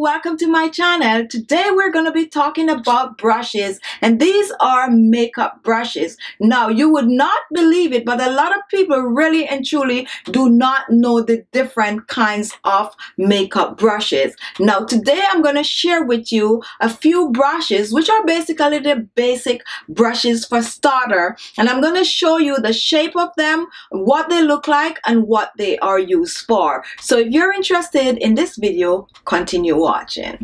welcome to my channel. Today we're going to be talking about brushes, and these are makeup brushes. Now you would not believe it, but a lot of people really and truly do not know the different kinds of makeup brushes. Now today I'm going to share with you a few brushes which are basically the basic brushes for starter, and I'm going to show you the shape of them, what they look like, and what they are used for. So if you're interested in this video, continue watching.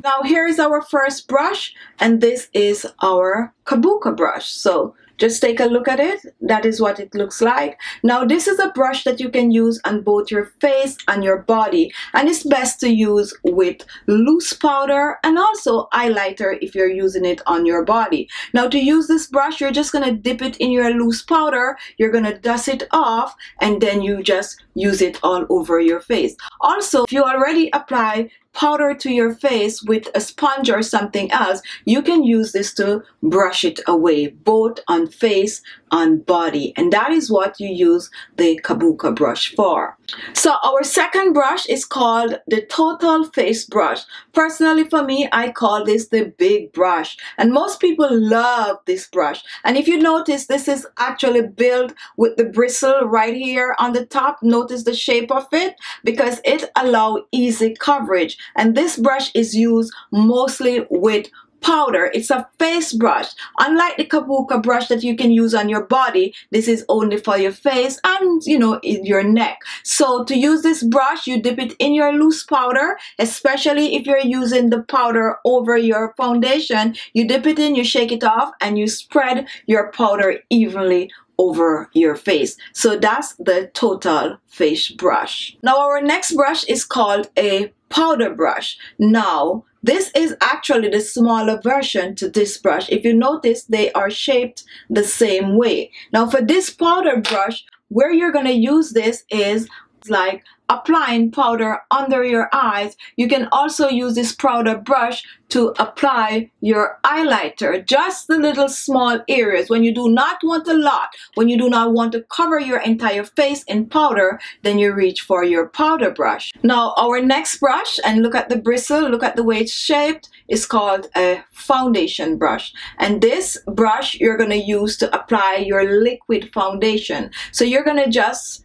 Now here is our first brush, and this is our Kabuki brush. So just take a look at it. That is what it looks like. Now this is a brush that you can use on both your face and your body, and it's best to use with loose powder and also highlighter if you're using it on your body. Now to use this brush, you're just gonna dip it in your loose powder, you're gonna dust it off, and then you just use it all over your face. Also, if you already apply powder to your face with a sponge or something else, you can use this to brush it away, both on face and body, and that is what you use the Kabuki brush for. So our second brush is called the total face brush. Personally for me, I call this the big brush, and most people love this brush. And if you notice, this is actually built with the bristle right here on the top. Notice the shape of it because it allows easy coverage, and this brush is used mostly with powder. It's a face brush. Unlike the Kabuki brush that you can use on your body, this is only for your face and in your neck. So to use this brush, you dip it in your loose powder, especially if you're using the powder over your foundation. You dip it in, you shake it off, and you spread your powder evenly over your face. So that's the total face brush. Now our next brush is called a powder brush. Now this is actually the smaller version to this brush. If you notice, they are shaped the same way. Now for this powder brush, where you're going to use this is like applying powder under your eyes. You can also use this powder brush to apply your highlighter, just the little small areas. When you do not want a lot, when you do not want to cover your entire face in powder, then you reach for your powder brush. Now our next brush, and look at the bristle, look at the way it's shaped, is called a foundation brush. And this brush you're going to use to apply your liquid foundation. So you're going to just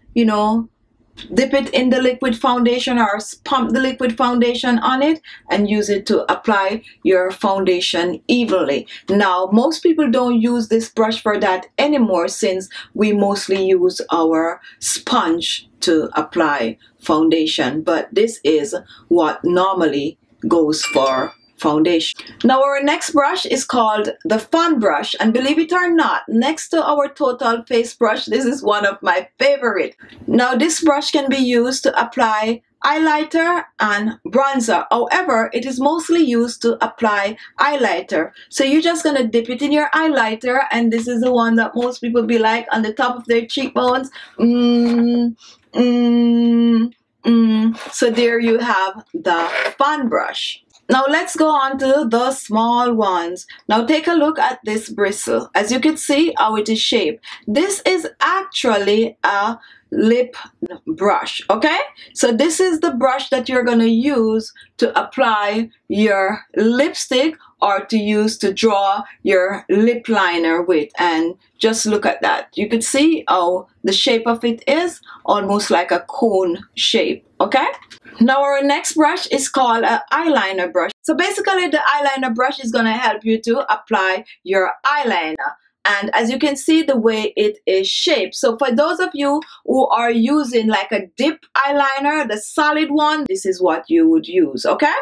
dip it in the liquid foundation or pump the liquid foundation on it and use it to apply your foundation evenly. Now most people don't use this brush for that anymore, since we mostly use our sponge to apply foundation, but this is what normally goes for foundation. Now our next brush is called the fan brush, and believe it or not, next to our total face brush, this is one of my favorite. Now this brush can be used to apply highlighter and bronzer. However, it is mostly used to apply highlighter. So you're just gonna dip it in your highlighter, and this is the one that most people be like on the top of their cheekbones. So there you have the fan brush. Now let's go on to the small ones. Now take a look at this bristle. As you can see how it is shaped. This is actually a lip brush, okay? So this is the brush that you're gonna use to apply your lipstick or to use to draw your lip liner with. And just look at that. You can see how the shape of it is almost like a cone shape, okay? Now our next brush is called an eyeliner brush. So basically the eyeliner brush is going to help you to apply your eyeliner. And as you can see, the way it is shaped. So for those of you who are using like a dip eyeliner, the solid one, this is what you would use, okay?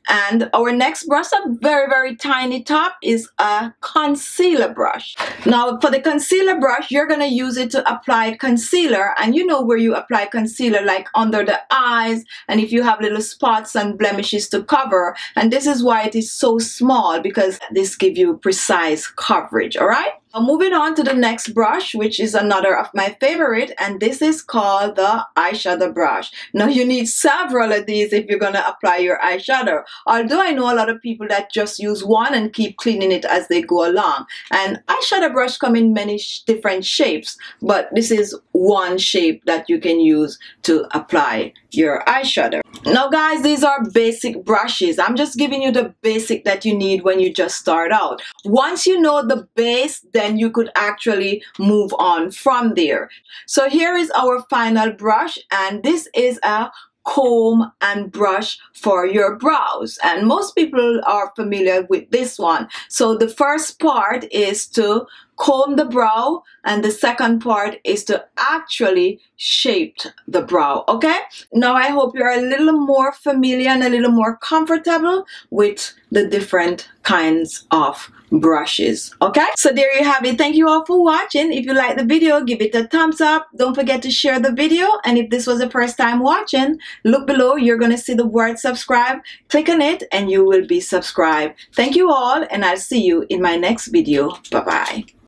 And our next brush, a very tiny top, is a concealer brush. Now for the concealer brush, you're going to use it to apply concealer, and you know where you apply concealer, like under the eyes, and if you have little spots and blemishes to cover. And this is why it is so small, because this gives you precise coverage, all right? Moving on to the next brush, which is another of my favorite, and this is called the eyeshadow brush. Now you need several of these if you're gonna apply your eyeshadow. Although I know a lot of people that just use one and keep cleaning it as they go along. And eyeshadow brush come in many different shapes, but this is one shape that you can use to apply your eyeshadow. Now guys, these are basic brushes. I'm just giving you the basic that you need when you just start out. Once you know the base, then you could actually move on from there. So here is our final brush, and this is a comb and brush for your brows, and most people are familiar with this one. So the first part is to comb the brow, and the second part is to actually shape the brow. Okay, now I hope you're a little more familiar and a little more comfortable with the different kinds of brushes. Okay, so there you have it. Thank you all for watching. If you like the video, give it a thumbs up. Don't forget to share the video, and if this was the first time watching, look below. You're gonna see the word subscribe. Click on it and you will be subscribed. Thank you all, and I'll see you in my next video. Bye bye.